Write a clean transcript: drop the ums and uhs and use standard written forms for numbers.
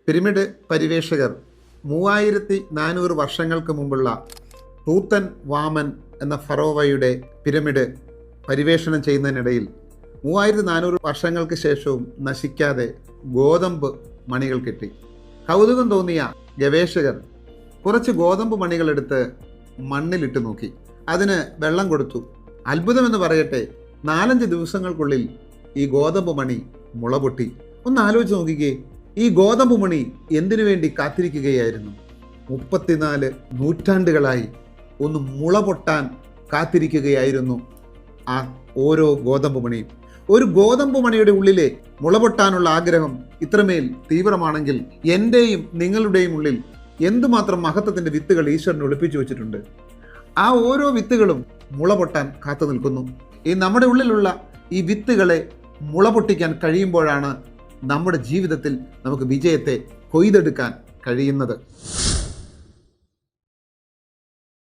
Pyramid പരിവേഷകർ 3400 വർഷങ്ങൾക്ക് മുമ്പുള്ള തൂത്തൻ വാമൻ എന്ന ഫറോവയുടെ പിരമിഡ് പരിവേഷണം ചെയ്യുന്നതിനിടയിൽ 3400 വർഷങ്ങൾക്ക് ശേഷവും നശിക്കാതെ ഗോതമ്പ് മണികൾ കിട്ടി. കൗതുകം തോന്നിയ ഗവേഷകർ കുറച്ച് ഗോതമ്പ് മണികളെടുത്ത് മണ്ണിലിട്ട് നോക്കി. അതിന് വെള്ളം കൊടുത്തു. അത്ഭുതമെന്ന് പറയട്ടെ, 4-5 ദിവസങ്ങൾക്കുള്ളിൽ ഈ ഗോതമ്പ് മണി മുളപൊട്ടി. ഒന്ന് ആലോചിച്ച് നോക്കിക്കേ, ഈ ഗോതമ്പ് മണി എന്തിനു വേണ്ടി കാത്തിരിക്കുകയായിരുന്നു? 34 നൂറ്റാണ്ടുകളായി ഒന്ന് മുളപൊട്ടാൻ കാത്തിരിക്കുകയായിരുന്നു ആ ഓരോ ഗോതമ്പ് മണിയും. ഒരു ഗോതമ്പ് മണിയുടെ ഉള്ളിലെ മുളപൊട്ടാനുള്ള ആഗ്രഹം ഇത്രമേൽ തീവ്രമാണെങ്കിൽ എൻ്റെയും നിങ്ങളുടെയും ഉള്ളിൽ എന്തുമാത്രം മഹത്വത്തിൻ്റെ വിത്തുകൾ ഈശ്വരൻ ഒളിപ്പിച്ചു വെച്ചിട്ടുണ്ട്. ആ ഓരോ വിത്തുകളും മുളപൊട്ടാൻ കാത്തു നിൽക്കുന്നു. ഈ നമ്മുടെ ഉള്ളിലുള്ള ഈ വിത്തുകളെ മുളപൊട്ടിക്കാൻ കഴിയുമ്പോഴാണ് നമ്മുടെ ജീവിതത്തിൽ നമുക്ക് വിജയത്തെ കൊയ്തെടുക്കാൻ കഴിയുന്നത്.